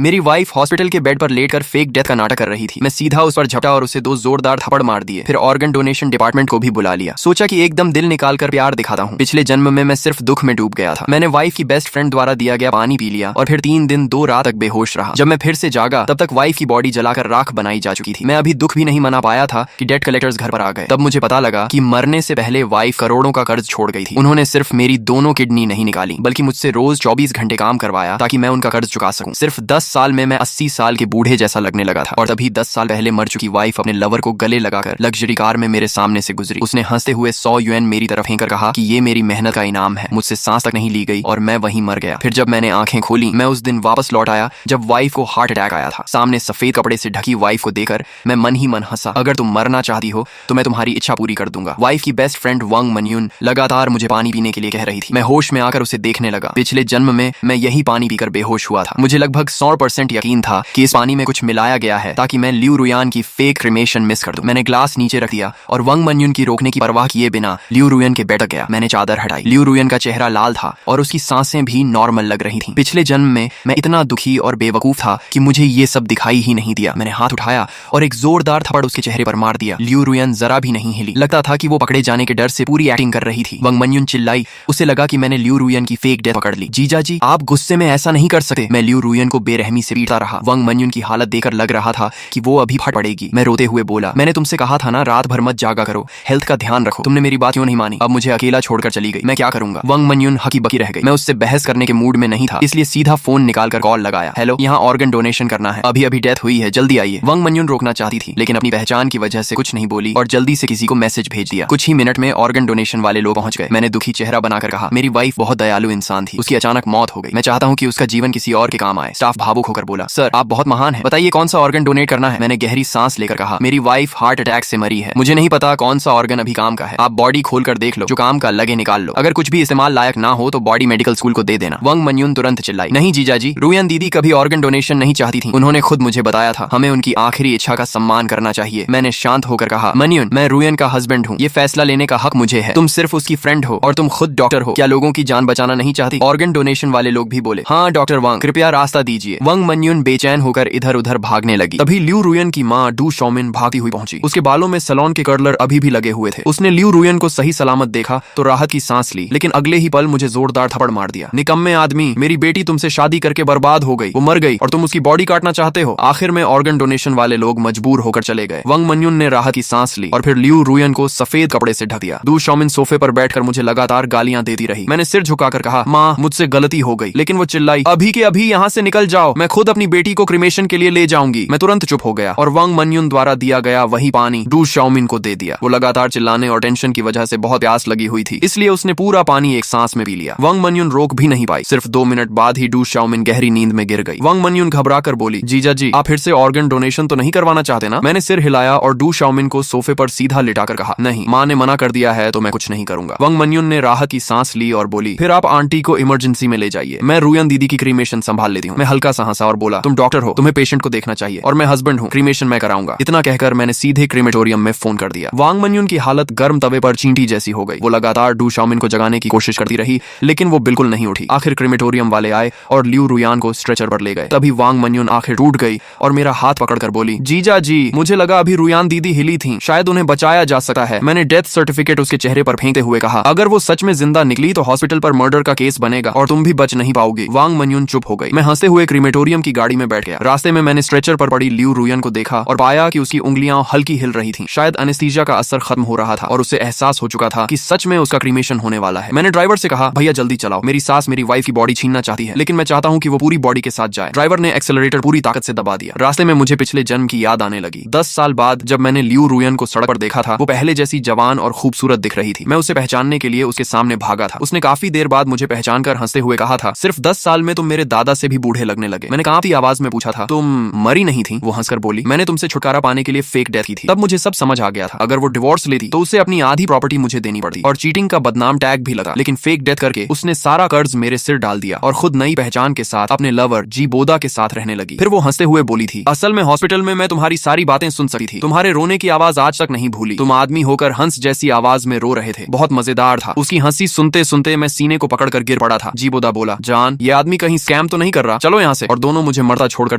मेरी wife hospital के bed पर लेटकर फेक डेथ का नाटक कर रही थी। मैं सीधा उस पर झपटा और उसे 2 जोरदार थप्पड़ मार दिए। फिर ऑर्गन डोनेशन डिपार्टमेंट को भी बुला लिया। सोचा कि एकदम दिल निकाल कर प्यार दिखाता हूँ। पिछले जन्म में मैं सिर्फ दुख में डूब गया था। मैंने वाइफ की बेस्ट फ्रेंड द्वारा दिया गया पानी पी लिया और फिर 3 दिन 2 रात तक बेहोश रहा। जब मैं फिर से जागा तब तक वाइफ की बॉडी जलाकर राख बनाई जा चुकी थी। मैं अभी दुख भी नहीं मना पाया था कि डेट कलेक्टर्स घर पर आ गए। तब मुझे पता लगा कि मरने से पहले वाइफ करोड़ों का कर्ज छोड़ गई थी। उन्होंने सिर्फ मेरी दोनों किडनी नहीं निकाली बल्कि मुझसे रोज 24 घंटे काम करवाया ताकि मैं उनका कर्ज चुका सकूं। सिर्फ 10 साल में मैं 80 साल के बूढ़े जैसा लगने लगा था। और तभी 10 साल पहले मर चुकी वाइफ अपने लवर को गले लगाकर लग्जरी कार में मेरे सामने से गुजरी। उसने हंसते हुए 100 यूएन मेरी तरफ फेंकर कहा कि ये मेरी मेहनत का इनाम है। मुझसे सांस तक नहीं ली गई और मैं वहीं मर गया। फिर जब मैंने आंखें खोली मैं उस दिन वापस लौट आया जब वाइफ को हार्ट अटैक आया था। सामने सफेद कपड़े से ढकी वाइफ को देखकर मैं मन ही मन हंसा। अगर तुम मरना चाहती हो तो मैं तुम्हारी इच्छा पूरी कर दूंगा। वाइफ की बेस्ट फ्रेंड वांग मनयून लगातार मुझे पानी पीने के लिए कह रही थी। मैं होश में आकर उसे देखने लगा। पिछले जन्म में मैं यही पानी पीकर बेहोश हुआ था। मुझे लगभग 100% यकीन था कि इस पानी में कुछ मिलाया गया है ताकि मैं लियू रुयान की फेक क्रिमेशन मिस कर दूं। मैंने ग्लास नीचे रख दिया और वांग मनयून की रोकने की परवाह किए बिना लियू रुयान के बेड तक गया। मैंने चादर हटाई। लियू रुयान का चेहरा लाल था और उसकी सांसें भी नॉर्मल लग रही थीं। पिछले जन्म में मैं इतना दुखी और बेवकूफ था कि मुझे ये सब दिखाई ही नहीं दिया। मैंने हाथ उठाया और एक जोरदार थप्पड़ उसके चेहरे पर मार दिया। लियू रुयान जरा भी नहीं हिली। लगता था कि वो पकड़े जाने के डर से पूरी एक्टिंग कर रही थी। वांग मनयून चिल्लाई। उसे लगा कि मैंने लियू रुयान की फेक डेथ पकड़ ली। जीजा जी आप गुस्से में ऐसा नहीं कर सकते। मैं लियू रुयान को बेरहमी से पीटता रहा। वांग मनयून की हालत देखकर लग रहा था कि वो अभी फट पड़ेगी। मैं रोते हुए बोला, मैंने तुमसे कहा था ना रात भर मत जागा करो, हेल्थ का ध्यान रखो। तुमने मेरी बात क्यों नहीं मानी? अब मुझे अकेला छोड़कर चली गई। मैं क्या करूंगा? वांग मनयून हकी बकी रह गई। मैं उससे बहस करने के मूड में नहीं था, इसलिए सीधा फोन निकालकर कॉल लगाया। हेलो, यहाँ ऑर्गन डोनेशन करना है। अभी अभी डेथ हुई है, जल्दी आइए। वांग मनयून रोकना चाहती थी लेकिन अपनी पहचान की वजह से कुछ नहीं बोली और जल्दी से किसी को मैसेज भेज दिया। कुछ ही मिनट में ऑर्गन डोनेशन वाले लोग पहुंच गए। मैंने दुखी चेहरा बनाकर कहा, मेरी वाइफ बहुत दयालु इंसान थी, उसकी अचानक मौत हो गई। मैं चाहता हूँ कि उसका जीवन किसी और के काम आए। स्टाफ भावुक होकर बोला, सर आप बहुत महान हैं, बताइए कौन सा ऑर्गन डोनेट करना है? मैंने गहरी सांस लेकर कहा, मेरी वाइफ हार्ट अटैक से मरी है। मुझे नहीं पता कौन सा ऑर्गन अभी काम का है। आप बॉडी खोलकर देख लो, जो काम का लगे निकाल लो। अगर कुछ भी इस्तेमाल लायक ना हो तो बॉडी मेडिकल स्कूल को दे देना। वांग मनयून तुरंत चिल्लाई, नहीं जीजा जी, रुयान दीदी कभी ऑर्गन डोनेशन नहीं चाहती थी। उन्होंने खुद मुझे बताया था, हमें उनकी आखिरी इच्छा का सम्मान करना चाहिए। मैंने शांत होकर कहा, मनयून मैं रुयान का हस्बैंड हूँ, ये फैसला लेने का हक मुझे है। तुम सिर्फ उसकी फ्रेंड हो और तुम खुद डॉक्टर हो, क्या लोगों की जान बचाना नहीं चाहती? ऑर्गन डोनेशन वाले लोग भी बोले, हाँ डॉक्टर वांग कृपया रास्ता दीजिए। वांग मनयून बेचैन होकर इधर उधर भागने लगी। तभी लियू रुयान की माँ डू शॉमिन भागती हुई पहुंची। उसके बालों में सलोन के कर्लर अभी भी लगे हुए थे। उसने लियू रुयान को सही सलामत देखा तो राहत की सांस ली, लेकिन अगले ही पल मुझे जोरदार थप्पड़ मार दिया। निकम्मे आदमी, मेरी बेटी तुमसे शादी करके बर्बाद हो गई, वो मर गई और तुम उसकी बॉडी काटना चाहते हो। आखिर में ऑर्गन डोनेशन वाले लोग मजबूर होकर चले गए। वांग मनयून ने राहत की सांस ली और फिर लियू रुयान को सफेद कपड़े से ढक दिया। डू शॉमिन सोफे पर बैठकर मुझे लगातार गालियां देती रही। मैंने सिर झुकाकर कहा, माँ मुझसे गलती हो गई, लेकिन वो चिल्लाई, अभी के अभी यहाँ से निकल जाओ, मैं खुद अपनी बेटी को क्रिमेशन के लिए ले जाऊंगी। मैं तुरंत चुप हो गया और वांग मनयून द्वारा दिया गया वही पानी डू शॉमिन को दे दिया। वो लगातार चिल्लाने और टेंशन की वजह से बहुत प्यास लगी हुई थी, इसलिए उसने पूरा पानी एक सांस में पी लिया। वांग मनयून रोक भी नहीं पाई। सिर्फ 2 मिनट बाद ही डू शॉमिन गहरी नींद में गिर गई। वांग मनयून घबराकर बोली, जीजा जी आप फिर से ऑर्गन डोनेशन तो नहीं करवाना चाहते ना? मैंने सिर हिलाया और डू शॉमिन को सोफे पर सीधा लिटाकर कहा, नहीं, माँ ने मना कर दिया है तो मैं कुछ नहीं करूंगा। वांग मनयून ने राहत की सांस ली और बोली, फिर आप आंटी को इमरजेंसी में ले जाइए, मैं रुयान दीदी की क्रीमेशन संभाल लेती हूँ। मैं हल्का सा हंसा और बोला, तुम डॉक्टर हो, तुम्हें पेशेंट को देखना चाहिए और मैं हस्बैंड हूँ, क्रीमेशन मैं कराऊंगा। इतना कहकर मैंने सीधे क्रीमेटोरियम में फोन कर दिया। वांग मनयून की हालत गर्म तवे पर चींटी जैसी हो गई। वो लगातार डू शॉमिन को जगाने की कोशिश करती रही लेकिन वो बिल्कुल नहीं उठी। आखिर क्रीमेटोरियम वाले आए और लियू रुयान को स्ट्रेचर पर ले गए। तभी वांग मनयून आखिर टूट गई और मेरा हाथ पकड़कर बोली, जीजा जी मुझे लगा अभी रुयान दीदी हिली थी, शायद उन्हें बचाया जा सकता है। मैंने डेथ सर्टिफिकेट उसके चेहरे पर फेंकते हुए कहा, अगर वो सच में जिंदा निकली तो हॉस्पिटल पर मर्डर का केस बनेगा और तुम भी बच नहीं पाओगी। वांग मनयून चुप हो गई। मैं हंसते हुए क्रीमेटोरियम की गाड़ी में बैठ गया। रास्ते में मैंने स्ट्रेचर पर पड़ी लियू रुयान को देखा और पाया कि उसकी उंगलियां हल्की हिल रही थी। शायद एनेस्थीसिया का असर खत्म हो रहा था और उसे एहसास हो चुका था कि सच में उसका क्रीमेशन होने वाला है। मैंने ड्राइवर से कहा, भैया जल्दी चलाओ, मेरी सास मेरी वाइफ की बॉडी छीनना चाहती है, लेकिन मैं चाहता हूँ कि वो पूरी बॉडी के साथ जाए। ड्राइवर ने एक्सेलरेटर पूरी ताकत से दबा दिया। रास्ते में मुझे पिछले जन्म की याद आने लगी। 10 साल बाद जब मैंने लियू रुयान को सड़क पर देखा था, वो पहले जैसी जवान और खूबसूरत दिख रही थी। मैं उसे पहचानने के लिए उसके सामने भागा था। उसने काफी देर बाद मुझे पहचान कर हंसते हुए कहा था, सिर्फ 10 साल में तुम मेरे दादा से भी बूढ़े लगने लगे। मैंने कांपती आवाज में पूछा था, तुम मरी नहीं थी? वो हंसकर बोली, मैंने तुमसे छुटकारा पाने के लिए फेक डेथ की थी। तब मुझे सब समझ आ गया था। अगर वो डिवोर्स लेती तो उसे अपनी आधी प्रॉपर्टी मुझे देनी पड़ती और चीटिंग का बदनाम टैग भी लगा, लेकिन फेक डेथ करके उसने सारा कर्ज मेरे सिर डाल दिया और खुद नई पहचान के साथ अपने लवर जी बोदा के साथ रहने लगी। फिर वो हंसते हुए बोली थी, असल में हॉस्पिटल में मैं तुम्हारी सारी बातें सुन सकती थी, तुम्हारे रोने की आवाज आज तक नहीं भूली। तुम आदमी होकर हंस जैसी आवाज में रो रहे थे, बहुत मजेदार था। उसकी हंसी सुनते सुनते मैं सीने को पकड़कर गिर पड़ा था। जी बोदा बोला, जान ये आदमी कहीं स्कैम तो नहीं कर रहा, चलो यहाँ से। और दोनों मुझे मरता छोड़कर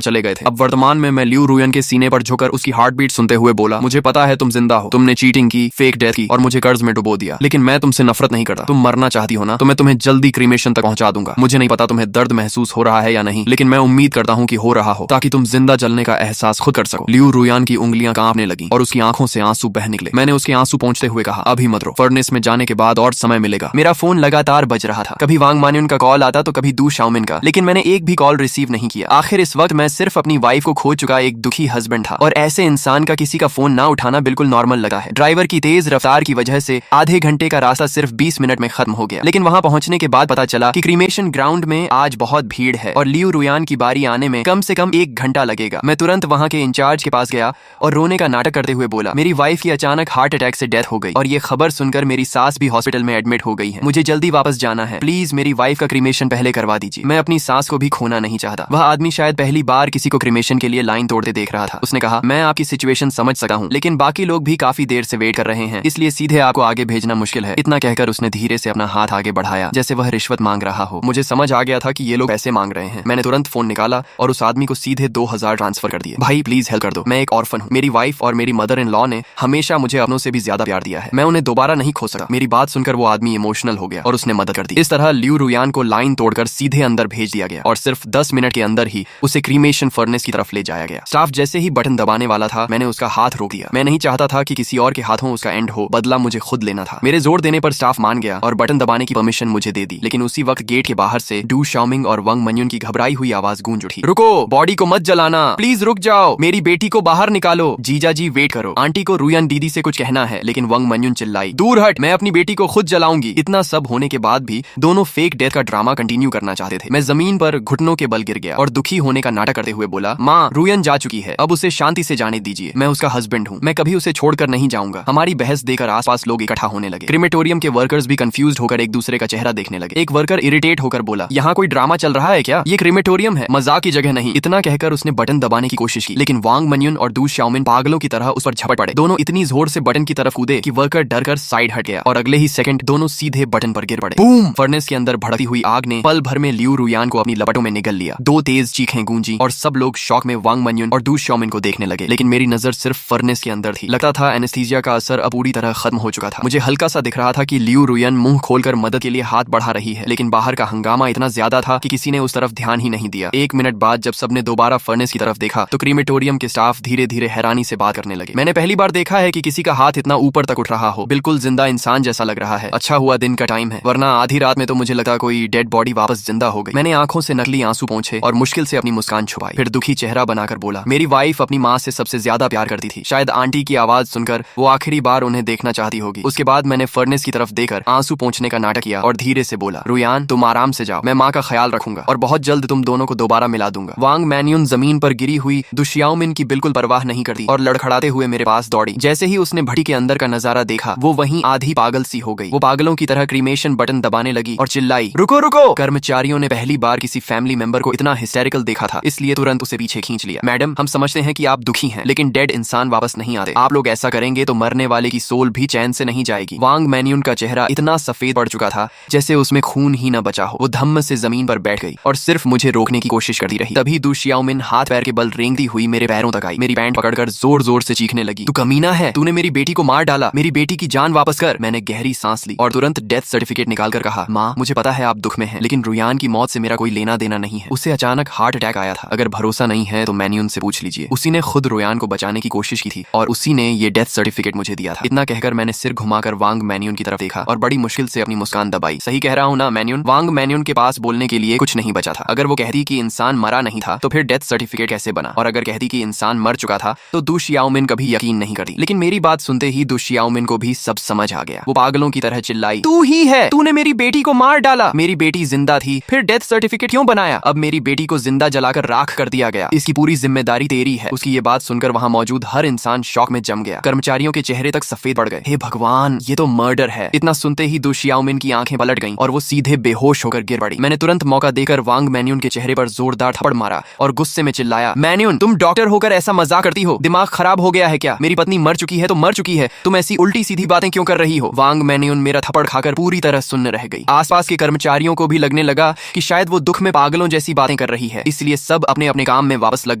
चले गए थे। अब वर्तमान में मैं लियू रुयन के सीने पर झुककर उसकी हार्ट बीट सुनते हुए बोला, मुझे पता है तुम जिंदा हो, तुमने चीटिंग की, फेक डेथ की और मुझे कर्ज में डुबो दिया, लेकिन मैं तुमसे नफरत नहीं करता। तुम मरना चाहती हो ना, तो मैं तुम्हें जल्दी क्रीमेशन तक पहुंचा दूंगा। मुझे नहीं पता तुम्हें दर्द महसूस हो रहा है या नहीं, लेकिन मैं उम्मीद करता हूँ कि हो रहा हो, ताकि तुम जिंदा जलने का एहसास खुद कर सको। लियू रुयान की उंगलियां कांपने लगी और उसकी आंखों से आंसू बह निकले। मैंने उसके आंसू पोंछते हुए कहा, अभी मत रो, फर्नेस में जाने के बाद और समय मिलेगा। मेरा फोन लगातार बज रहा था, कभी वांग मान्युन का कॉल आता तो कभी दू शाओमिन का, लेकिन मैंने एक भी कॉल रिसीव नहीं किया। आखिर इस वक्त मैं सिर्फ अपनी वाइफ को खो चुका एक दुखी हस्बैंड था, और ऐसे इंसान का किसी का फोन ना उठाना बिल्कुल नॉर्मल लगा है। ड्राइवर की तेज रफ्तार की वजह से आधे घंटे का रास्ता सिर्फ 20 मिनट में खत्म हो गया, लेकिन वहां पहुंचने के बाद पता चला कि क्रीमेशन ग्राउंड में आज बहुत भीड़ है और लियू रुयान की बारी आने में कम से कम 1 घंटा लगेगा। मैं तुरंत वहां के इंचार्ज के पास गया और रोने का नाटक करते हुए बोला, मेरी वाइफ की अचानक हार्ट अटैक से डेथ हो गई और ये खबर सुनकर मेरी सास भी हॉस्पिटल में एडमिट हो गई है। मुझे जल्दी वापस जाना है, प्लीज मेरी वाइफ का क्रीमेशन पहले करवा दीजिए। मैं अपनी सास को भी खोना नहीं चाहता। वह आदमी शायद पहली बार किसी को क्रीमेशन के लिए लाइन तोड़ते देख रहा था। उसने कहा, मैं आपकी सिचुएशन समझ सका हूँ, लेकिन बाकी लोग भी काफी देर से वेट कर रहे हैं, इसलिए सीधे आपको आगे भेजना मुश्किल है। इतना कहकर उसने धीरे से अपना हाथ आगे बढ़ाया जैसे वह रिश्वत मांग रहा हो। मुझे समझ आ गया था कि ये लोग पैसे मांग रहे हैं। मैंने तुरंत फोन निकाला और उस आदमी को सीधे 2000 ट्रांसफर कर दिए। भाई प्लीज हेल्प कर दो, मैं एक ऑर्फन हूँ। मेरी वाइफ और मेरी मदर इन लॉ ने हमेशा मुझे अपनों से भी ज्यादा प्यार दिया है, मैं उन्हें दोबारा नहीं खो सका। मेरी बात सुनकर वो आदमी इमोशनल हो गया और उसने मदद कर दी। इस तरह लियू रुयान को लाइन तोड़कर सीधे अंदर भेज दिया गया और सिर्फ 10 मिनट के अंदर ही उसे क्रीमेशन फर्नेस की तरफ ले जाया गया। स्टाफ जैसे ही बटन दबाने वाला था, मैंने उसका हाथ रोक दिया। मैं नहीं चाहता था कि किसी और के हाथों उसका एंड हो, बदला मुझे खुद लेना था। मेरे जोर देने पर स्टाफ मान गया और बटन दबाने की परमिशन मुझे दे दी, लेकिन उसी वक्त गेट के बाहर से डू शाओमिंग और वांग मान्युन की घबराई हुई आवाज गूंज उठी, रुको, बॉडी को मत जलाना, प्लीज रुक जाओ, मेरी बेटी को बाहर निकालो। जीजा जी वेट करो, आंटी को रुयान दीदी से कुछ कहना है। लेकिन वांग मान्युन चिल्लाई, दूर हट, मैं अपनी बेटी को खुद जलाऊंगी। इतना सब होने के बाद भी दोनों फेक डेथ का ड्रामा कंटिन्यू करना चाहते थे। मैं जमीन पर घुटनों के बल गिर गया और दुखी होने का नाटक करते हुए बोला, माँ रुयान जा चुकी है, अब उसे शांति से जाने दीजिए। मैं उसका हस्बैंड हूँ, मैं कभी उसे छोड़कर नहीं जाऊंगा। हमारी बहस देकर आसपास लोग इकट्ठा होने लगे। क्रीमेटोरियम के वर्कर्स भी कंफ्यूज्ड होकर एक दूसरे का चेहरा देखने लगे। एक वर्कर इरिटेट होकर बोला, यहाँ कोई ड्रामा चल रहा है क्या? ये क्रीमेटोरियम है, मजाक की जगह नहीं। इतना कहकर उसने बटन दबाने की कोशिश की, लेकिन वांग मान्युन और डू शाओमिन पागलों की तरह उस पर झपट पड़े। दोनों इतनी जोर से बटन की तरफ कूदे कि वर्कर डरकर साइड हट गया और अगले ही सेकंड दोनों सीधे बटन पर गिर पड़े। बूम! फर्नेस के अंदर भड़कती हुई आग ने पल भर में लियू रुयान को अपनी लपटों में निगल लिया। 2 तेज चीखें गूंजी और सब लोग शॉक में वांग मान्युन और डू शाओमिन को देखने लगे, लेकिन मेरी नजर सिर्फ फर्नेस के अंदर थी। लगता था एनेस्थीसिया का असर अब पूरी तरह खत्म हो चुका था। मुझे हल्का सा दिख रहा था कि लियू रुयान मुंह खोलकर मदद के लिए हाथ बढ़ा रही है, लेकिन बाहर का हंगामा इतना ज्यादा था कि किसी ने उस तरफ ध्यान ही नहीं दिया। 1 मिनट बाद जब सबने दोबारा फर्नेस की तरफ देखा तो क्रीमेटोरियम के स्टाफ धीरे धीरे हैरानी से बात करने लगे। मैंने पहली बार देखा है कि किसी का हाथ इतना ऊपर तक उठ रहा हो, बिल्कुल जिंदा इंसान जैसा लग रहा है। अच्छा हुआ दिन का टाइम है, वरना आधी रात में तो मुझे लगा कोई डेड बॉडी वापस जिंदा हो गई। मैंने आंखों से नकली आंसू पोंछे और मुश्किल से अपनी मुस्कान छुपाई, फिर दुखी चेहरा बनाकर बोला, मेरी वाइफ अपनी माँ से सबसे ज्यादा प्यार करती थी। शायद आंटी की आवाज सुनकर वो आखिरी बार उन्हें देखना चाहती होगी। उसके बाद मैंने फर्नेस की तरफ देखकर आंसू पोंछने का नाटक किया और धीरे से बोला, रुयान तुम आराम से जाओ, मैं माँ का ख्याल रखूंगा और बहुत जल्द तुम दोनों को दोबारा मिला दूंगा। वांग मान्युन जमीन पर गिरी हुई डू शाओमिन की बिल्कुल परवाह नहीं करती और लड़खड़ाते हुए मेरे पास दौड़ी। जैसे ही उसने भट्टी के अंदर का नजारा देखा, वो वहीं आधी पागल सी हो गई। वो पागलों की तरह क्रीमेशन बटन दबाने लगी और चिल्लाई, रुको रुको! कर्मचारियों ने पहली बार किसी फैमिली मेंबर को इतना हिस्टेरिकल देखा था, इसलिए तुरंत उसे पीछे खींच लिया। मैडम, हम समझते हैं कि आप दुखी हैं, लेकिन डेड इंसान वापस नहीं आते। आप लोग ऐसा करेंगे तो मरने वाले की सोल भी चैन से नहीं जाएगी। वांग मान्युन का चेहरा इतना सफेद पड़ चुका था जैसे उसमें खून ही न बचा हो। वो धम्म से जमीन पर बैठ गई और सिर्फ मुझे रोकने की कोशिश करती रही। तभी डू शाओमिन हाथ पैर के बल रेंगती हुई मेरे पैरों तक आई, मेरी पैंट पकड़कर जोर जोर से चीखने लगी, तू कमीना है, तूने मेरी बेटी को मार डाला, मेरी बेटी की जान वापस कर। मैंने गहरी सांस ली और तुरंत डेथ सर्टिफिकेट निकालकर कहा, माँ मुझे पता है आप दुख में हैं, लेकिन रुयान की मौत से मेरा कोई लेना देना नहीं है। उसे अचानक हार्ट अटैक आया था। अगर भरोसा नहीं है तो मान्युन से पूछ लीजिए। उसी ने खुद रुयान को बचाने की कोशिश की थी और उसी ने ये डेथ सर्टिफिकेट मुझे दिया था। इतना कहकर मैंने सिर घुमाकर वांग मान्युन की तरफ देखा और बड़ी मुश्किल से अपनी मुस्कान दबाई। सही कह रहा हूँ ना मान्युन? वांग मान्युन के पास बोलने के लिए कुछ नहीं बचा था। अगर वो कहती कि इंसान मरा नहीं था तो फिर डेथ सर्टिफिकेट कैसे बना, और अगर कहती कि इंसान मर चुका था तो डू शाओमिन कभी यकीन नहीं करती। लेकिन मेरी बात सुनते ही डू शाओमिन को भी सब समझ आ गया। वो पागलों की तरह चिल्लाई, तू ही है, तूने मेरी बेटी को मार डाला, मेरी बेटी जिंदा थी, फिर डेथ सर्टिफिकेट क्यों बनाया? अब मेरी बेटी को जिंदा जलाकर राख कर दिया गया, इसकी पूरी जिम्मेदारी तेरी है। उसकी ये बात सुनकर वहाँ मौजूद हर इंसान शॉक में जम गया। कर्मचारियों के चेहरे तक सफेद पड़ गए। हे भगवान, ये तो मर्डर है। इतना सुनते ही डू शाओमिन की आंखें पलट गईं और वो सीधे बेहोश होकर गिर पड़ी। मैंने तुरंत मौका देकर वांग मान्युन के चेहरे पर जोरदार थप्पड़ मारा और गुस्से में चिल्लाया, मान्युन तुम डॉक्टर होकर ऐसा मजाक करती हो? दिमाग खराब हो गया है क्या? मेरी पत्नी मर चुकी है तो मर चुकी है, तुम ऐसी उल्टी सीधी बातें क्यों कर रही हो? वांग मान्युन मेरा थप्पड़ खाकर पूरी तरह सुन्न रह गई। आसपास के कर्मचारियों को भी लगने लगा कि शायद वो दुख में पागलों जैसी बातें बातें कर रही है, इसलिए सब अपने अपने काम में वापस लग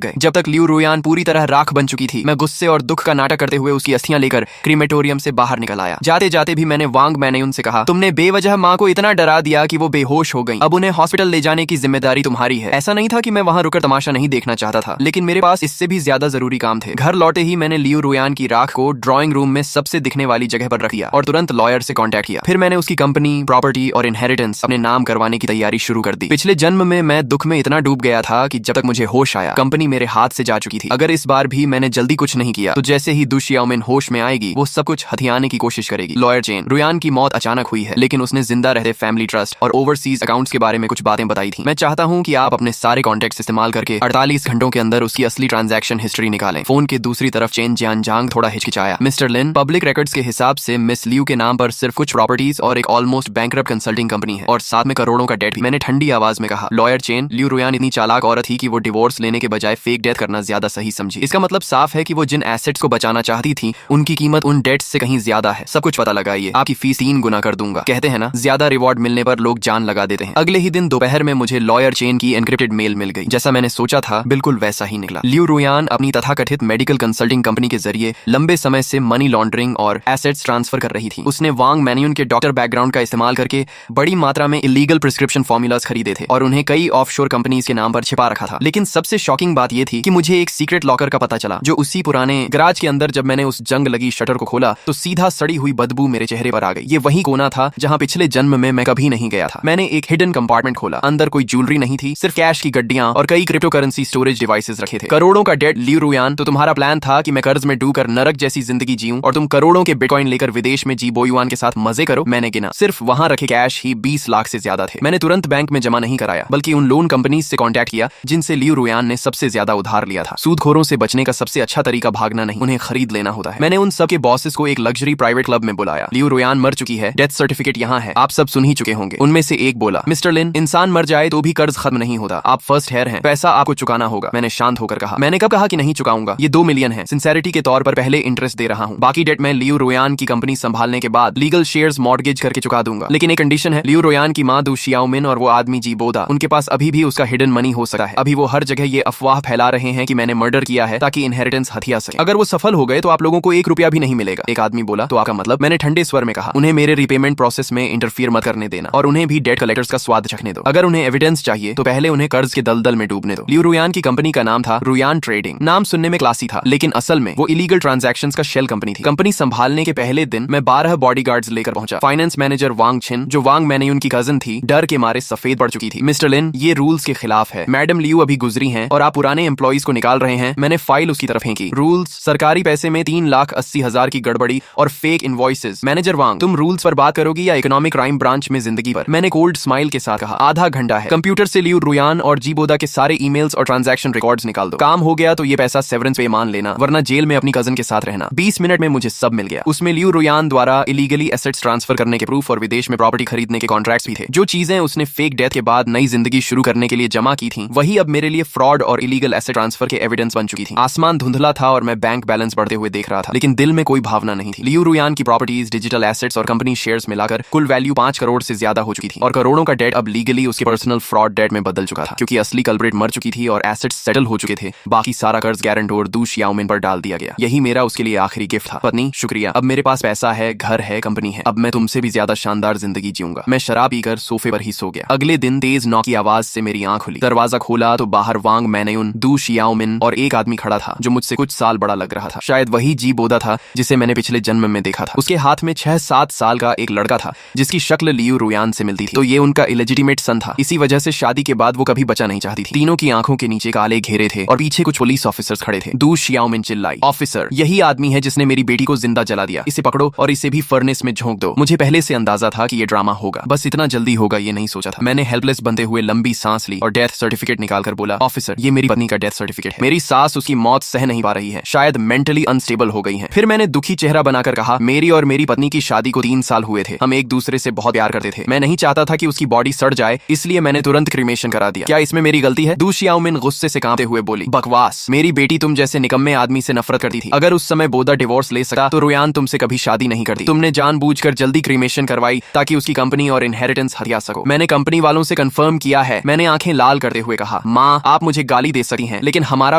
गए। जब तक लियू रुयान पूरी तरह राख बन चुकी थी, मैं गुस्से और दुख का नाटक करते हुए उसकी अस्थियां लेकर क्रीमेटोरियम से बाहर निकल आया। जाते जाते भी मैंने वांग मैनयून से कहा, तुमने बेवजह माँ को इतना डरा दिया कि वो बेहोश हो गई। अब उन्हें हॉस्पिटल ले जाने की जिम्मेदारी तुम्हारी है। ऐसा नहीं था कि मैं वहां रुकर तमाशा नहीं देखना चाहता था, लेकिन मेरे पास इससे भी ज्यादा जरूरी काम थे। घर लौटे ही मैंने लियू रुयान की राख को ड्राइंग रूम में सबसे दिखने वाली जगह पर रख दिया और तुरंत लॉयर से कांटेक्ट किया। फिर मैंने उसकी कंपनी, प्रॉपर्टी और इनहेरिटेंस अपने नाम करवाने की तैयारी शुरू कर दी। पिछले जन्म में मैं दुख में इतना डूब गया था कि जब तक मुझे होश आया, कंपनी मेरे हाथ से जा चुकी थी। अगर इस बार भी मैंने जल्दी कुछ नहीं किया तो जैसे ही दु शियाओमिन होश में आएगी, वो सब कुछ हथियाने की कोशिश करेगी। लॉयर चेन, रुयान की मौत अचानक हुई है, लेकिन उसने जिंदा रहते फैमिली ट्रस्ट और ओवरसीज अकाउंट्स के बारे में कुछ बातें बताई थी। मैं चाहता हूं कि आप अपने सारे कॉन्टेक्ट्स इस्तेमाल करके 48 घंटों के अंदर उसकी असली ट्रांजैक्शन हिस्ट्री निकालें। फोन के दूसरी तरफ चेन जियानजांग थोड़ा हिचकिचाया। मिस्टर लिन, पब्लिक रिकॉर्ड्स के हिसाब से मिस लियू के नाम पर सिर्फ कुछ प्रॉपर्टीज और एक ऑलमोस्ट बैंकरप्ट कंसल्टिंग कंपनी है और साथ में करोड़ों का डेट भी। मैंने ठंडी आवाज में कहा, लॉयर चेन, लियू रुयान इतनी चालाक औरत थी कि वो डिवोर्स लेने के बजाय फेक डेथ करना ज्यादा सही समझी। इसका मतलब साफ है कि वो जिन एसेट्स को बचाना चाहती थी, उनकी कीमत उन डेट्स से कहीं ज्यादा है। सब कुछ पता लगाइए, आपकी फीस 3 गुना कर दूंगा। कहते हैं ना, ज्यादा रिवॉर्ड मिलने पर लोग जान लगा देते हैं। अगले ही दिन दोपहर में मुझे लॉयर चेन की एनक्रिप्टेड मेल मिल गई। जैसा मैंने सोचा था, बिल्कुल वैसा ही निकला। लियू रुयान अपनी तथाकथित मेडिकल कंसल्टिंग कंपनी के जरिए लंबे समय से मनी लॉन्ड्रिंग और एसेट्स ट्रांसफर कर रही थी। उसने वांग मैनयून के डॉक्टर बैकग्राउंड का इस्तेमाल करके बड़ी मात्रा में इलीगल प्रिस्क्रिप्शन फॉर्मूलाज खरीदे थे और उन्हें कई ऑफशोर कंपनीज के नाम पर छिपा रखा था। लेकिन सबसे शॉकिंग बात यह थी कि मुझे एक सीक्रेट लॉकर का पता चला, जो उसी पुराने गराज के अंदर जब मैंने उस जंग लगी शटर को खोला तो सीधा सड़ी हुई बदबू मेरे चेहरे पर आ गई। ये वही कोना था जहां पिछले जन्म में मैं कभी नहीं गया था। मैंने एक हिडन कंपार्टमेंट खोला। अंदर कोई ज्वेलरी नहीं थी, सिर्फ कैश की गड्डियां और कई क्रिप्टो करेंसी स्टोरेज डिवाइसेस रखे थे। करोड़ों का डेट। लियू रुयान, तो तुम्हारा प्लान था कि मैं कर्ज में डूबकर नरक जैसी जिंदगी जीऊं और तुम करोड़ों के बिटकॉइन लेकर विदेश में जी बोयुआन के साथ मजे करो। मैंने गिना, सिर्फ वहां रखे कैश ही 20 लाख से ज्यादा थे। मैंने तुरंत बैंक में जमा नहीं कराया, बल्कि उन लोन कंपनीज से कांटेक्ट किया जिनसे लियू रुयान ने सबसे ज्यादा उधार लिया था। सूदखोरों से बचने का सबसे अच्छा तरीका भागना नहीं, उन्हें खरीद लेना होता है। मैंने उन सब के बॉसेस को एक लग्जरी प्राइवेट क्लब में बुलाया। लियू रुयान मर चुकी है, डेथ सर्टिफिकेट यहाँ है, आप सब सुन ही चुके होंगे। उनमें से एक बोला, मिस्टर लिन, इंसान मर जाए तो भी कर्ज खत्म नहीं होता। आप फर्स्ट हेयर हैं, पैसा आपको चुकाना होगा। मैंने शांत होकर कहा, मैंने कब कहा कि नहीं चुकाऊंगा? ये 2 मिलियन है, सिंसेरिटी के तौर पर पहले इंटरेस्ट दे रहा हूँ। बाकी डेट मैं लियू रुयान की कंपनी संभालने के बाद लीगल शेयर्स मॉर्गेज करके चुका दूंगा। लेकिन एक कंडीशन है, लियू रुयान की माँ दु शियाओमिन और वो आदमी जी बोदा, उनके पास अभी भी उसका हिडन मनी हो सकता है। अभी वो हर जगह ये अफवाह फैला रहे हैं कि मैंने मर्डर किया है ताकि इनहेरिटेंस हथिया सके। अगर वो सफल हो गए तो आप लोगों को 1 रुपया भी नहीं मिलेगा। एक आदमी बोला, तो आपका मतलब? मैंने ठंडे स्वर में कहा, उन्हें मेरे रिपेमेंट प्रोसेस में इंटरफियर मत करने देना और उन्हें भी डेट कलेक्टर्स का स्वाद चखने दो। अगर उन्हें एविडेंस चाहिए तो पहले उन्हें कर्ज के दलदल में डूबने दो। लियू रुयान की कंपनी का नाम था रुयान ट्रेडिंग। नाम सुनने में क्लासी था, लेकिन असल में वो इलीगल ट्रांजैक्शंस का शेल कंपनी थी। कंपनी संभालने के पहले दिन मैं 12 बॉडीगार्ड्स लेकर पहुंचा। फाइनेंस मैनेजर वांग छिन, जो वांग मैनयून की कजन थी, डर के मारे सफेद पड़ चुकी थी। मिस्टर लिन, ये रूल्स के खिलाफ है। मैडम लियू अभी गुजरी हैं और आप पुराने एम्प्लॉइज को निकाल रहे हैं। मैंने फाइल उसकी तरफ फेंकी। रूल्स, सरकारी पैसे में 3,80,000 की गड़बड़ी और फेक इनवॉइसेस। मैनेजर वांग, तुम रूल्स पर बात करोगी या इकोनॉमिक क्राइम ब्रांच में जिंदगी पर? मैंने कोल्ड स्माइल के साथ कहा, आधा घंटा है, कंप्यूटर से लियू रुयान और जी बोदा के सारे ईमेल्स और ट्रांजैक्शन रिकॉर्ड्स निकाल दो। काम हो गया तो ये पैसा सेवरेंस पे मान लेना, वरना जेल में अपनी कजन के साथ रहना। 20 मिनट में मुझे सब मिल गया। उसमें लियू रुयान द्वारा इलीगली एसेट्स ट्रांसफर करने के प्रूफ और विदेश में प्रॉपर्टी खरीदने के कॉन्ट्रैक्ट्स भी थे। जो चीजें उसने फेक डेथ के बाद नई जिंदगी शुरू करने के लिए जमा की थी, वही अब मेरे लिए फ्रॉड और इलीगल एसेट ट्रांसफर के एविडेंस बन चुकी थी। आसमान धुंधला था और मैं बैंक बैलेंस बढ़ते हुए देख रहा था, लेकिन दिल में कोई भावना नहीं थी। लियू रुयान की प्रॉपर्टीज, डिजिटल एसेट्स और कंपनी शेयर्स मिलाकर कुल वैल्यू 5 करोड़ से ज्यादा हो चुकी थी और करोड़ों का डेट अब लीगली उसके पर्सनल फ्रॉड डेट में बदल चुका था, क्योंकि असली कल्प्रिट मर चुकी थी और एसेट्स सेटल हो चुके थे। बाकी सारा कर्ज गारंटोर दु शियाओमिन पर डाल दिया गया। यही मेरा उसके लिए आखिरी गिफ्ट था। पत्नी, शुक्रिया, अब मेरे पास पैसा है, घर है, कंपनी है। अब मैं तुमसे भी ज्यादा शानदार जिंदगी जीऊंगा। मैं शराब पीकर सोफे पर ही सो गया। अगले दिन तेज नॉक की आवाज से मेरी आंख खुली। दरवाजा खोला तो बाहर वांग मैनयून, दु शियाओमिन और एक आदमी खड़ा था जो मुझसे कुछ साल बड़ा लग रहा था। शायद वही जी बोदा था जिसे मैंने पिछले जन्म में देखा था। उसके हाथ में 6-7 साल का एक लड़का था जिसकी शक्ल लियू रुयान से मिलती थी। तो ये उनका इलेजिटिमेट सन था। इसी वजह से शादी के बाद वो कभी बचा नहीं चाहती थी। तीनों की आंखों के नीचे काले घेरे थे और पीछे कुछ पुलिस ऑफिसर्स खड़े थे। दु शियाओमिन चिल्लाई, ऑफिसर, यही आदमी है जिसने मेरी बेटी को जिंदा जला दिया। इसे पकड़ो और इसे भी फर्नेस में झोंक दो। मुझे पहले से अंदाजा था कि ये ड्रामा होगा, बस इतना जल्दी होगा ये नहीं सोचा था। मैंने हेल्पलेस बनते हुए लंबी सांस ली और डेथ सर्टिफिकेट निकालकर बोला, ऑफिसर, ये मेरी पत्नी का डेथ सर्टिफिकेट है। मेरी सास उसकी मौत सह नहीं पा रही है, शायद मेंटली अनस्टेबल हो गई है। फिर मैंने दुखी चेहरा बनाकर कहा, मेरी और मेरी पत्नी की शादी को 3 साल हुए थे। हम एक दूसरे से बहुत प्यार करते थे। मैं नहीं चाहता था कि उसकी बॉडी सड़ जाए, इसलिए मैंने तुरंत क्रीमेशन करा दिया। क्या इसमें मेरी गलती है? दु शियाओमिन गुस्से से कांपते हुए बोली, बकवास, मेरी बेटी तुम जैसे निकम्मे आदमी से नफरत करती थी। अगर उस समय बोदा डिवोर्स ले सकता तो रुयान तुमसे कभी शादी नहीं करती। तुमने जानबूझकर जल्दी क्रीमेशन करवाई ताकि उसकी कंपनी और इनहेरिटेंस हथिया सको। मैंने कंपनी वालों से कंफर्म किया है। मैंने आंखें आंखें लाल करते हुए कहा, माँ आप मुझे गाली दे सकती हैं, लेकिन हमारा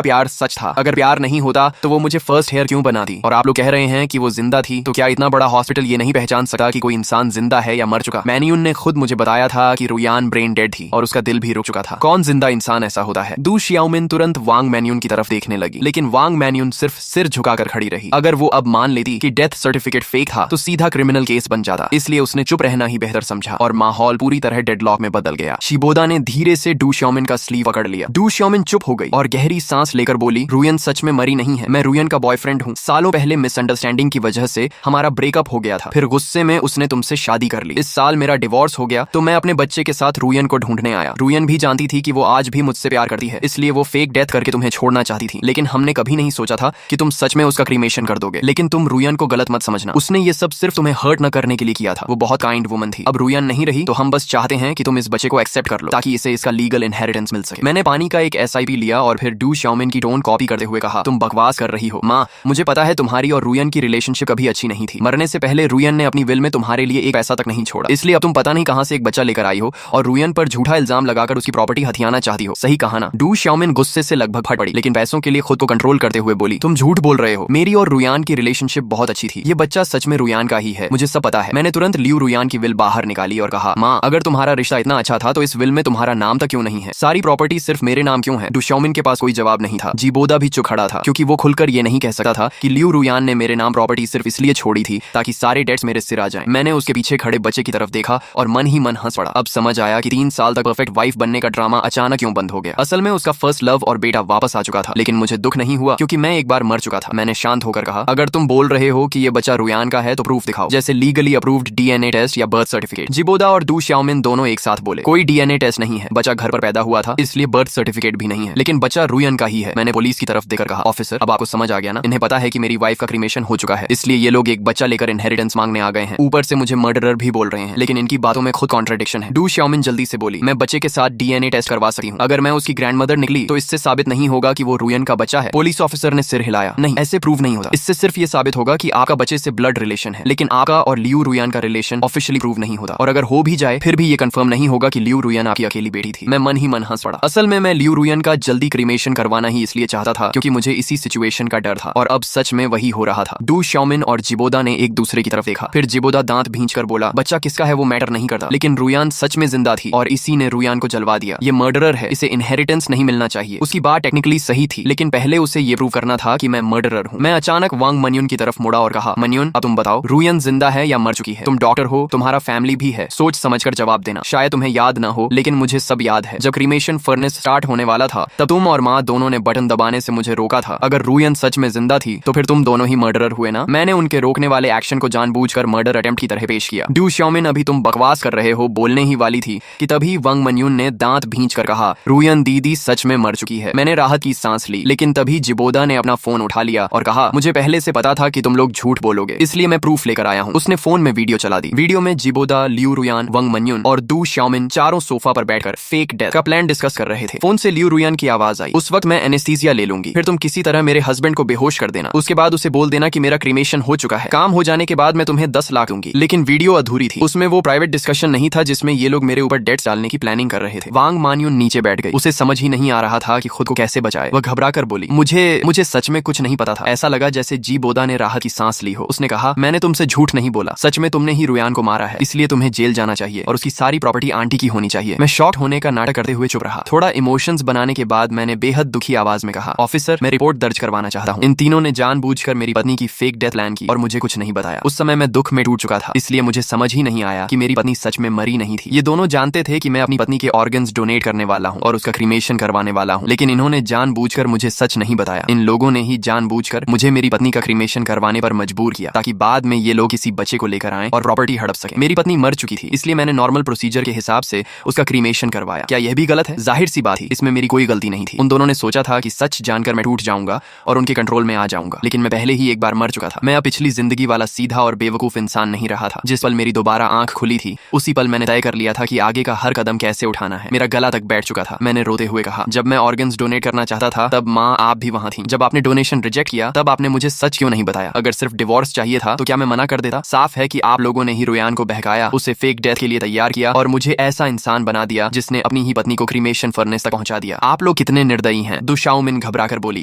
प्यार सच था। अगर प्यार नहीं होता तो वो मुझे फर्स्ट हेयर क्यों बनाती? और आप लोग कह रहे हैं कि वो जिंदा थी, तो क्या इतना बड़ा हॉस्पिटल ये नहीं पहचान सकता कि कोई इंसान जिंदा है या मर चुका? मैन्यून ने खुद मुझे बताया था कि रुयान ब्रेन डेड थी और उसका दिल भी रुक चुका था। कौन जिंदा इंसान ऐसा होता है? दू शियाओमिन तुरंत वांग मैन्यून की तरफ देखने लगी, लेकिन वांग मैन्यून सिर्फ सिर झुकाकर खड़ी रही। अगर वो अब मान लेती कि डेथ सर्टिफिकेट फेक था तो सीधा क्रिमिनल केस बन जाता, इसलिए उसने चुप रहना ही बेहतर समझा और माहौल पूरी तरह डेडलॉक में बदल गया। शिबोदा ने धीरे से डू शियाओमिन का स्लीव पकड़ लिया। डू शियाओमिन चुप हो गई और गहरी सांस लेकर बोली, रुयन सच में मरी नहीं है, मैं रुयन का बॉयफ्रेंड हूँ। सालों पहले मिसअंडरस्टैंडिंग की वजह से हमारा ब्रेकअप हो गया था, फिर गुस्से में उसने तुमसे शादी कर ली। इस साल मेरा डिवोर्स हो गया तो मैं अपने बच्चे के साथ रुयन को ढूंढने आया। रुयन भी जानती थी कि वो आज भी मुझसे प्यार करती है, इसलिए वो फेक डेथ करके तुम्हें छोड़ना चाहती थी, लेकिन हमने कभी नहीं सोचा था कि तुम सच में उसका क्रीमेशन कर दोगे। लेकिन तुम रुयन को गलत मत समझना, उसने ये सब सिर्फ तुम्हें हर्ट न करने के लिए किया था। वो बहुत काइंड वुमन थी। अब रुयन नहीं रही तो हम बस चाहते हैं कि तुम इस बच्चे को एक्सेप्ट कर लो ताकि इसे इसका लीगल इनहेरिटेंस मिल सके। मैंने पानी का एक SIP लिया और फिर डू शियाओमिन की टोन कॉपी करते हुए कहा, तुम बकवास कर रही हो माँ। मुझे पता है तुम्हारी और रुयन की रिलेशनशिप कभी अच्छी नहीं थी। मरने से पहले रुयन ने अपनी विल में तुम्हारे लिए एक पैसा तक नहीं छोड़ा, इसलिए अब तुम पता नहीं कहां से एक बच्चा लेकर आई हो और रुयन पर झूठा इल्जाम लगाकर उसकी प्रॉपर्टी हथियाना चाहती हो। सही कहा ना? डू शियाओमिन गुस्से से लगभग फट पड़ी, लेकिन पैसों के लिए खुद को कंट्रोल करते हुए बोली, तुम झूठ बोल रहे हो। मेरी और रुयान की रिलेशनशिप बहुत अच्छी थी। ये बच्चा सच में रुयान का ही है, मुझे सब पता है। मैंने तुरंत लियू रुयान की विल बाहर निकाली और कहा, माँ अगर तुम्हारा रिश्ता इतना अच्छा था तो इस विल में तुम्हारा नाम तक क्यों नहीं है? सारी प्रॉपर्टी सिर्फ मेरे नाम क्यों है? डू शियाओमिन के पास कोई जवाब नहीं था। जिबोदा भी चुप खड़ा था क्योंकि वो खुलकर ये नहीं कह सकता था कि लियू रुयान ने मेरे नाम प्रॉपर्टी सिर्फ इसलिए छोड़ी थी ताकि सारे डेट्स मेरे सिर आ जाएं। मैंने उसके पीछे खड़े बच्चे की तरफ देखा और मन ही मन हंस पड़ा। अब समझ आया कि 3 साल तक परफेक्ट वाइफ बनने का ड्रामा अचानक क्यों बंद हो गया। असल में उसका फर्स्ट लव और बेटा वापस आ चुका था, लेकिन मुझे दुख नहीं हुआ क्योंकि मैं एक बार मर चुका था। मैंने शांत होकर कहा, अगर तुम बोल रहे हो कि ये बच्चा रुयान का है तो प्रूफ दिखाओ, जैसे लीगली अप्रूव्ड DNA टेस्ट या बर्थ सर्टिफिकेट। जिबोदा और डू शियाओमिन दोनों एक साथ बोले, कोई DNA टेस्ट नहीं है, बच्चा घर पर पैदा हुआ था इसलिए बर्थ सर्टिफिकेट भी नहीं है, लेकिन बच्चा रुयन का ही है। मैंने पुलिस की तरफ देखकर कहा, ऑफिसर अब आपको समझ आ गया ना? इन्हें पता है कि मेरी वाइफ का क्रीमेशन हो चुका है, इसलिए ये लोग एक बच्चा लेकर इनहेरिटेंस मांगने आ गए हैं। ऊपर से मुझे मर्डरर भी बोल रहे हैं, लेकिन इनकी बातों में खुद कॉन्ट्रडिक्शन है। डू शियाओमिन जल्दी से बोली, मैं बच्चे के साथ DNA टेस्ट करवा सकती हूँ। अगर मैं उसकी ग्रैंडमदर निकली तो इससे साबित नहीं होगा कि वो रुयन का बच्चा है। पुलिस ऑफिसर ने सिर हिलाया, नहीं ऐसे प्रूव नहीं होता। इससे सिर्फ ये साबित होगा कि आपका बच्चे से ब्लड रिलेशन है, लेकिन आपका और लियू रुयान का रिलेशन ऑफिशियली प्रूव नहीं होता। और अगर हो भी जाए फिर भी ये कंफर्म नहीं होगा कि लियू रुयान आपकी अकेली बेटी थी। मैं मन ही मन हंस पड़ा। असल में मैं लियू रुयान का जल्दी क्रीमेशन करवाना ही इसलिए चाहता था क्योंकि मुझे इसी सिचुएशन का डर था, और अब सच में वही हो रहा था। डू शियाओमिन और जिबोदा ने एक दूसरे की तरफ देखा, फिर जिबोदा दांत भींचकर बोला, बच्चा किसका है वो मैटर नहीं करता, लेकिन रुयान सच में जिंदा थी और इसी ने रुयान को जलवा दिया। ये मर्डरर है, इसे इनहेरिटेंस नहीं मिलना चाहिए। उसकी बात टेक्निकली सही थी, लेकिन पहले उसे ये प्रूव करना था कि मैं मर्डरर हूँ। मैं अचानक वांग मन्युन की तरफ मुड़ा और कहा, मन्युन अब तुम बताओ, रुयन जिंदा है या मर चुकी है? तुम डॉक्टर हो, तुम्हारा फैमिली भी है, सोच समझकर जवाब देना। शायद तुम्हें याद ना हो, लेकिन मुझे सब याद है। जब क्रीमेशन फर्नेस स्टार्ट होने वाला था तब तुम और माँ दोनों ने बटन दबाने से मुझे रोका था। अगर रुयन सच में जिंदा थी तो फिर तुम दोनों ही मर्डरर हुए ना? मैंने उनके रोकने वाले एक्शन को जानबूझकर मर्डर अटेम्प्ट की तरह पेश किया। डू शियाओमिन अभी तुम बकवास कर रहे हो बोलने ही वाली थी कि तभी वांग मन्युन ने दांत भींचकर कहा, रुयन दीदी सच में मर चुकी है। मैंने राहत की सांस ली, लेकिन तभी जिबोदा ने अपना फोन उठा लिया और कहा, मुझे पहले से पता था कि तुम लोग झूठ बोलोगे, इसलिए मैं प्रूफ लेकर आया हूँ। उसने फोन में वीडियो चला दी। वीडियो में जिबोदा, लियू रुयान, वांग मन्युन और डू शियाओमिन चारों सोफा पर बैठकर फेक डेथ का प्लान डिस्कस कर रहे थे। फोन से लियू रुयान की आवाज आई, उस वक्त मैं एनेस्थीसिया ले लूंगी, फिर तुम किसी तरह मेरे हस्बैंड को बेहोश कर देना, उसके बाद उसे बोल देना कि मेरा क्रीमेशन हो चुका है, काम हो जाने के बाद मैं तुम्हें 10 लाख दूंगी। लेकिन वीडियो अधूरी थी, उसमें वो प्राइवेट डिस्कशन नहीं था जिसमें ये लोग मेरे ऊपर डेट्स डालने की प्लानिंग कर रहे थे। वांग मन्युन नीचे बैठ गई, उसे समझ ही नहीं आ रहा था कि खुद को कैसे बचाए। वह घबरा कर बोली, मुझे सच में कुछ नहीं पता था। ऐसा लगा जैसे जिबोदा ने राहत की सांस ली हो। उसने कहा, मैंने तुमसे झूठ नहीं बोला, सच में तुमने ही रुयान को मारा है, इसलिए तुम्हें जेल जाना चाहिए और उसकी सारी प्रॉपर्टी आंटी की होनी चाहिए। मैं शॉक होने का नाटक करते हुए चुप रहा। थोड़ा इमोशंस बनाने के बाद मैंने बेहद दुखी आवाज में कहा, ऑफिसर मैं रिपोर्ट दर्ज करवाना चाहता हूँ। इन तीनों ने जानबूझकर मेरी पत्नी की फेक डेथ प्लान की और मुझे कुछ नहीं बताया। उस समय मैं दुख में टूट चुका था, इसलिए मुझे समझ ही नहीं आया कि मेरी पत्नी सच में मरी नहीं थी। ये दोनों जानते थे कि मैं अपनी पत्नी के ऑर्गन्स डोनेट करने वाला हूँ और उसका क्रीमेशन करवाने वाला हूँ, लेकिन इन्होंने जानबूझकर मुझे सच नहीं बताया। इन लोगों ने ही जानबूझकर मुझे मेरी पत्नी का क्रीमेशन करवाने पर मजबूर किया ताकि बाद में ये लोग किसी बच्चे को लेकर आएं और प्रॉपर्टी हड़प सके। मेरी पत्नी मर चुकी थी, इसलिए मैंने नॉर्मल प्रोसीजर के हिसाब से उसका क्रीमेशन करवाया। क्या यह भी गलत है? जाहिर सी बात थी, इसमें मेरी कोई गलती नहीं थी। उन दोनों ने सोचा था कि सच जानकर मैं टूट जाऊंगा और उनके कंट्रोल में आ जाऊंगा, लेकिन मैं पहले ही एक बार मर चुका था। मैं अब पिछली जिंदगी वाला सीधा और बेवकूफ इंसान नहीं रहा था। जिस पल मेरी दोबारा आंख खुली थी उसी पल मैंने तय कर लिया था कि आगे का हर कदम कैसे उठाना है। मेरा गला तक बैठ चुका था। मैंने रोते हुए कहा, जब मैं ऑर्गन्स डोनेट करना चाहता था तब माँ आप भी वहां थी। जब आपने डोनेशन रिजेक्ट किया तब आपने मुझे सच क्यों नहीं बताया? अगर सिर्फ डिवोर्स चाहिए था तो क्या मैं मना कर देता? साफ है कि आप लोगों ने ही रुयान को बहकाया, उसे फेक डेथ के लिए तैयार किया और मुझे ऐसा इंसान बना दिया जिसने अपनी अपनी ही पत्नी को क्रीमेशन फर्नेस तक पहुंचा दिया। आप लोग कितने निर्दयी हैं, दु शाओमिन घबराकर बोली,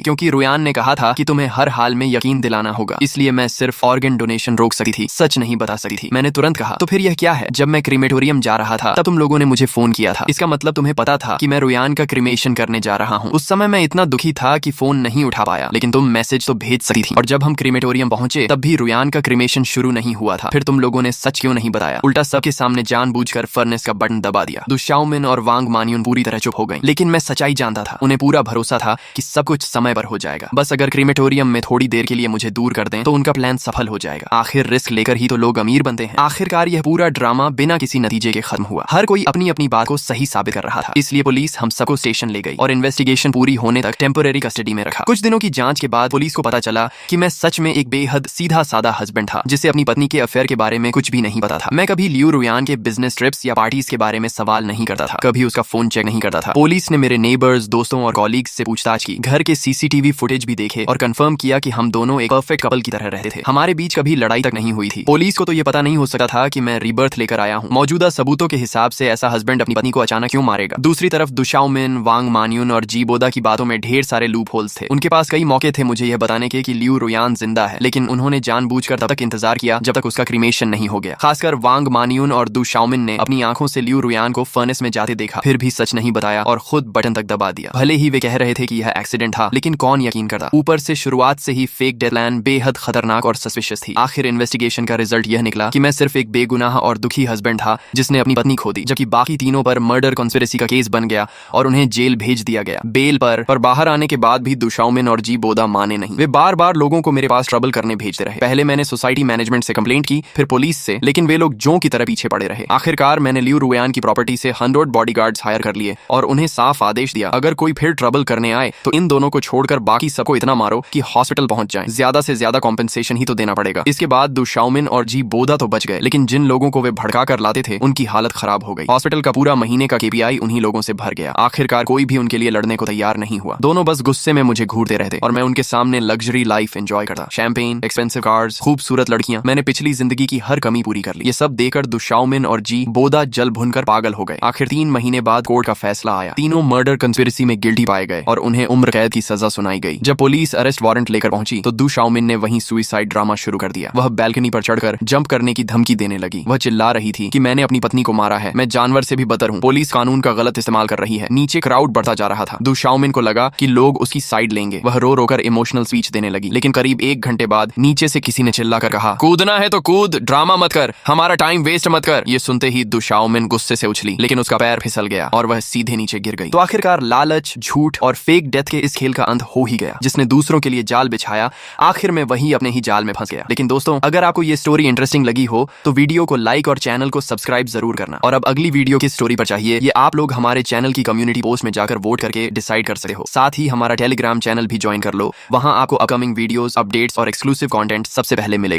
क्योंकि रुयान ने कहा था कि तुम्हें हर हाल में यकीन दिलाना होगा, इसलिए मैं सिर्फ ऑर्गन डोनेशन रोक सकती थी, सच नहीं बता सकती थी। मैंने तुरंत कहा, तो फिर यह क्या है? जब मैं क्रीमेटोरियम जा रहा था तब तुम लोगों ने मुझे फोन किया था, इसका मतलब तुम्हें पता था कि मैं रुयान का क्रीमेशन करने जा रहा हूँ। उस समय मैं इतना दुखी था कि फोन नहीं उठा पाया, लेकिन तुम मैसेज तो भेज सकती थी। और जब हम क्रीमेटोरियम पहुंचे तब भी रुयान का क्रीमेशन शुरू नहीं हुआ था। फिर तुम लोगों ने सच क्यों नहीं बताया? उल्टा सबके सामने जानबूझकर फर्नेस का बटन दबा दिया। दु शाओमिन और वांग मानियुन पूरी तरह चुप हो गई, लेकिन मैं सच्चाई जानता था। उन्हें पूरा भरोसा था कि सब कुछ समय पर हो जाएगा। बस अगर क्रीमेटोरियम में थोड़ी देर के लिए मुझे दूर कर दें तो उनका प्लान सफल हो जाएगा। आखिर रिस्क लेकर ही तो लोग अमीर बनते हैं। आखिरकार यह पूरा ड्रामा बिना किसी नतीजे के खत्म हुआ। हर कोई अपनी अपनी बात को सही साबित कर रहा था, इसलिए पुलिस हम सबको स्टेशन ले गई और इन्वेस्टिगेशन पूरी होने तक टेम्पोरेरी कस्टडी में रखा। कुछ दिनों की जांच के बाद पुलिस को पता चला कि मैं सच में एक बेहद सीधा साधा हस्बैंड था, जिसे अपनी पत्नी के अफेयर के बारे में कुछ भी नहीं पता था। मैं कभी लियू रुयान के बिजनेस ट्रिप्स या पार्टीज के बारे में सवाल नहीं करता था, कभी उसका फोन चेक नहीं करता था। पुलिस ने मेरे नेबर्स, दोस्तों और कॉलीग्स से पूछताछ की, घर के सीसीटीवी फुटेज भी देखे और कंफर्म किया कि हम दोनों एक परफेक्ट कपल की तरह रहते थे। हमारे बीच कभी लड़ाई तक नहीं हुई थी। पुलिस को तो ये पता नहीं हो सकता था कि मैं रीबर्थ लेकर आया हूँ। मौजूदा सबूतों के हिसाब से ऐसा हस्बैंड अपनी पत्नी को अचानक क्यों मारेगा? दूसरी तरफ दु शाओमिन, वांग मानियुन और जी बोदा की बातों में ढेर सारे लूप होल्स थे। उनके पास कई मौके थे मुझे यह बताने के कि लियू रुयान जिंदा है, लेकिन उन्होंने जानबूझकर तब तक इंतजार किया जब तक उसका क्रीमेशन नहीं हो गया। खासकर वांग मानियुन और दु शाओमिन ने अपनी आंखों से लियू रुयान को फर्नेस में जाते देखा, फिर भी सच नहीं बताया और खुद बटन तक दबा दिया। भले ही वे कह रहे थे कि यह एक्सीडेंट था, लेकिन कौन यकीन करता? ऊपर से शुरुआत से ही फेक डेथ प्लान बेहद खतरनाक और सस्पिशियस थी। आखिर इन्वेस्टिगेशन का रिजल्ट यह निकला कि मैं सिर्फ एक बेगुनाह और दुखी हस्बैंड था जिसने अपनी पत्नी खो दी, जबकि बाकी तीनों पर मर्डर कॉन्स्पिरेसी का केस बन गया और उन्हें जेल भेज दिया गया बेल पर बाहर आने के बाद भी दु शाओमिन और जी बोदा माने नहीं। वे बार बार लोगों को मेरे पास ट्रबल करने भेजते रहे। पहले मैंने सोसाइटी मैनेजमेंट से कंप्लेंट की, फिर पुलिस से, लेकिन वे लोग जों की तरह पीछे पड़े रहे। आखिरकार मैंने लियू रुयान की प्रॉपर्टी से 100 बॉडीगार्ड्स हायर कर लिए और उन्हें साफ आदेश दिया, अगर कोई फिर ट्रबल करने आए तो इन दोनों को छोड़कर बाकी सबको इतना मारो कि हॉस्पिटल पहुंच जाएं। ज्यादा से ज्यादा कॉम्पेंसेशन ही तो देना पड़ेगा। इसके बाद दु शाओमिन और जी बोदा तो बच गए, लेकिन जिन लोगों को वे भड़का कर लाते थे उनकी हालत खराब हो गई। हॉस्पिटल का पूरा महीने का KPI उन्हीं लोगों से भर गया। आखिरकार कोई भी उनके लिए लड़ने को तैयार नहीं हुआ। दोनों बस गुस्से में मुझे घूरते रहते और मैं उनके सामने लग्जरी लाइफ एंजॉय करता। शैंपेन, एक्सपेंसिव कार्स, खूबसूरत लड़कियां। मैंने पिछली जिंदगी की हर कमी पूरी कर ली। ये सब देखकर दु शाओमिन और जी बोदा जल भुनकर पागल हो गए। आखिर 3 महीने बाद कोर्ट का फैसला आया। तीनों मर्डर कंस्पिरेसी में गिल्टी पाए गए और उन्हें उम्र कैद की सजा सुनाई गई। जब पुलिस अरेस्ट वारंट लेकर पहुंची तो दु शाओमिन ने वहीं सुसाइड ड्रामा शुरू कर दिया। वह बैल्कनी पर चढ़कर जंप करने की धमकी देने लगी। वह चिल्ला रही थी कि मैंने अपनी पत्नी को मारा है, मैं जानवर से भी बदतर हूँ, पुलिस कानून का गलत इस्तेमाल कर रही है। नीचे क्राउड बढ़ता जा रहा था। दु शाओमिन को लगा कि लोग उसकी साइड लेंगे। वह रो रोकर इमोशनल स्पीच देने लगी, लेकिन करीब 1 घंटे बाद नीचे से किसी ने चिल्लाकर कहा, कूदना है तो कूद, ड्रामा मत कर, हमारा टाइम वेस्ट मत कर। ये सुनते ही दु शाओमिन गुस्से से उछली, लेकिन उसका पैर फिसल गया और वह सीधे नीचे गिर गई। तो आखिरकार लालच, झूठ और फेक डेथ के इस खेल का अंत हो ही गया। जिसने दूसरों के लिए जाल बिछाया, आखिर में वही अपने ही जाल में फंस गया। लेकिन दोस्तों, अगर आपको ये स्टोरी इंटरेस्टिंग लगी हो तो वीडियो को लाइक और चैनल को सब्सक्राइब जरूर करना। और अब अगली वीडियो किस स्टोरी पर चाहिए ये आप लोग हमारे चैनल की कम्युनिटी पोस्ट में जाकर वोट करके डिसाइड कर सकते हो। साथ ही हमारा टेलीग्राम चैनल भी ज्वाइन कर लो, वहां आपको अपकमिंग वीडियोस, अपडेट्स और एक्सक्लूसिव कंटेंट सबसे पहले मिलेगा।